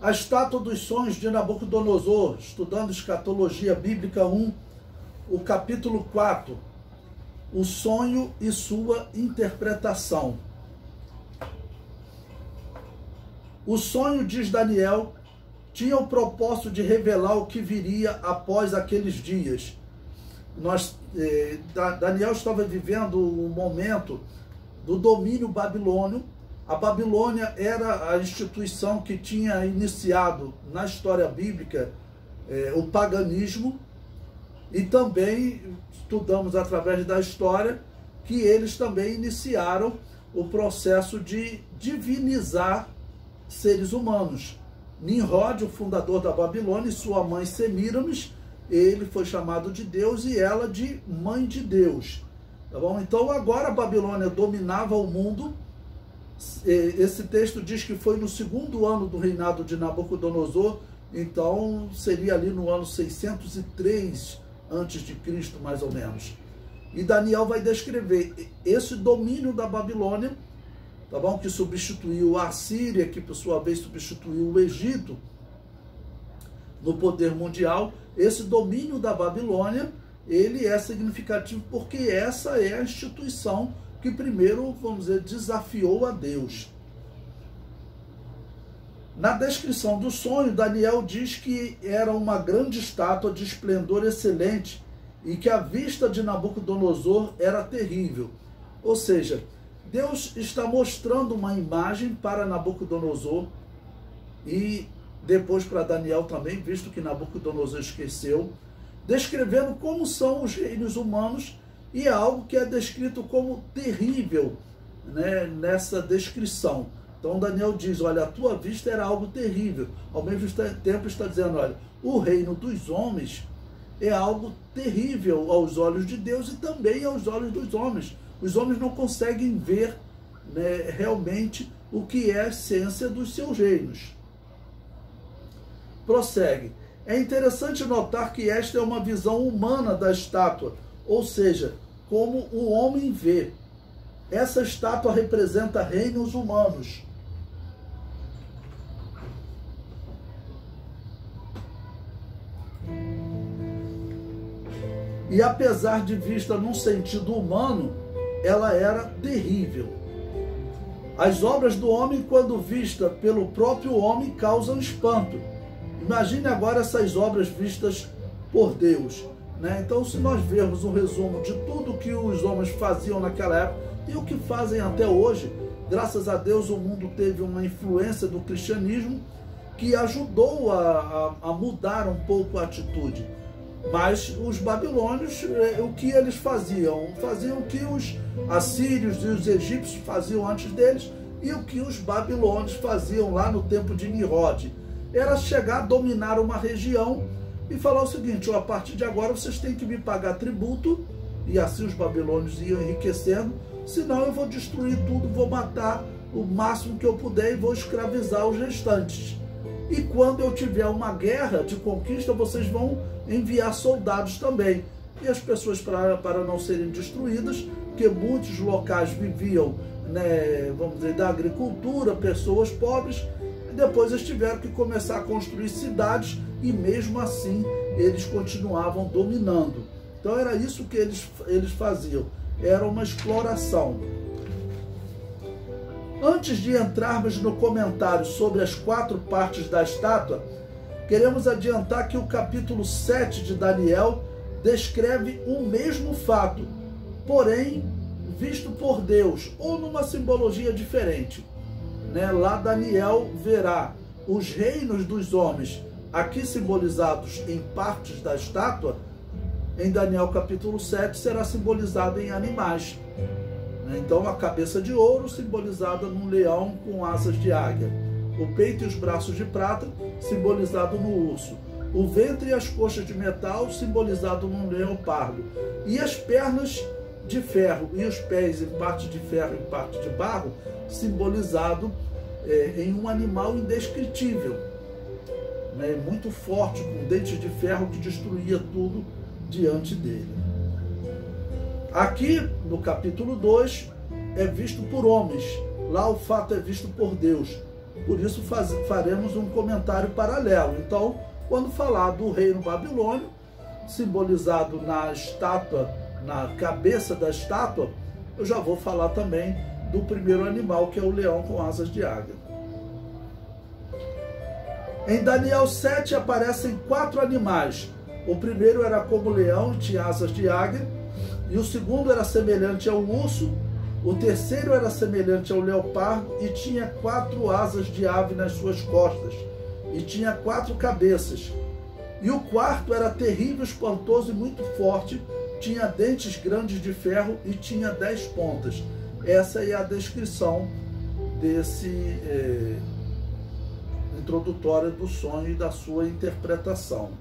A estátua dos sonhos de Nabucodonosor, estudando Escatologia Bíblica 1, o capítulo 4, o sonho e sua interpretação. O sonho, diz Daniel, tinha o propósito de revelar o que viria após aqueles dias. Daniel estava vivendo um momento do domínio babilônio. A Babilônia era a instituição que tinha iniciado na história bíblica o paganismo, e também estudamos através da história que eles também iniciaram o processo de divinizar seres humanos. Nimrod, o fundador da Babilônia, e sua mãe Semíramis, ele foi chamado de Deus e ela de mãe de Deus. Tá bom? Então agora a Babilônia dominava o mundo. Esse texto diz que foi no segundo ano do reinado de Nabucodonosor, então seria ali no ano 603 a.C., mais ou menos. E Daniel vai descrever esse domínio da Babilônia, tá bom? Que substituiu a Síria, que por sua vez substituiu o Egito no poder mundial. Esse domínio da Babilônia, ele é significativo porque essa é a instituição que primeiro, vamos dizer, desafiou a Deus. Na descrição do sonho, Daniel diz que era uma grande estátua de esplendor excelente e que a vista de Nabucodonosor era terrível. Ou seja, Deus está mostrando uma imagem para Nabucodonosor e depois para Daniel também, visto que Nabucodonosor esqueceu, descrevendo como são os reinos humanos, e é algo que é descrito como terrível, né, nessa descrição. Então Daniel diz, olha, a tua vista era algo terrível. Ao mesmo tempo está dizendo, olha, o reino dos homens é algo terrível aos olhos de Deus e também aos olhos dos homens. Os homens não conseguem ver, né, realmente o que é a essência dos seus reinos. Prossegue. É interessante notar que esta é uma visão humana da estátua, ou seja, como o homem vê. Essa estátua representa reinos humanos. E apesar de vista num sentido humano, ela era terrível. As obras do homem, quando vista pelo próprio homem, causam espanto. Imagine agora essas obras vistas por Deus, né? Então, se nós vermos um resumo de tudo que os homens faziam naquela época e o que fazem até hoje, graças a Deus o mundo teve uma influência do cristianismo que ajudou a mudar um pouco a atitude. Mas os babilônios, o que eles faziam? Faziam o que os assírios e os egípcios faziam antes deles e o que os babilônios faziam lá no tempo de Nimrod. Era chegar, dominar uma região e falar o seguinte, a partir de agora vocês têm que me pagar tributo, e assim os babilônios iam enriquecendo, senão eu vou destruir tudo, vou matar o máximo que eu puder e vou escravizar os restantes. E quando eu tiver uma guerra de conquista, vocês vão enviar soldados também. E as pessoas, para não serem destruídas, porque muitos locais viviam, né, vamos dizer, da agricultura, pessoas pobres, e depois eles tiveram que começar a construir cidades, e mesmo assim eles continuavam dominando. Então era isso que eles faziam, era uma exploração. Antes de entrarmos no comentário sobre as 4 partes da estátua, queremos adiantar que o capítulo 7 de Daniel descreve o mesmo fato, porém visto por Deus, ou numa simbologia diferente. Né? Lá Daniel verá os reinos dos homens, aqui simbolizados em partes da estátua. Em Daniel capítulo 7 será simbolizado em animais. Então a cabeça de ouro simbolizada num leão com asas de águia, o peito e os braços de prata simbolizado no urso, o ventre e as coxas de metal simbolizado num leopardo, e as pernas de ferro e os pés em parte de ferro e parte de barro simbolizado em um animal indescritível, né, muito forte, com dentes de ferro que destruía tudo diante dele. Aqui, no capítulo 2, é visto por homens. Lá o fato é visto por Deus. Por isso faremos um comentário paralelo. Então, quando falar do reino babilônio, simbolizado na estátua, na cabeça da estátua, eu já vou falar também do primeiro animal, que é o leão com asas de águia. Em Daniel 7 aparecem 4 animais. O primeiro era como leão e tinha asas de águia, e o segundo era semelhante ao urso, o terceiro era semelhante ao leopardo e tinha 4 asas de ave nas suas costas, e tinha 4 cabeças. E o quarto era terrível, espantoso e muito forte, tinha dentes grandes de ferro e tinha 10 pontas. Essa é a descrição desse introdutória do sonho e da sua interpretação.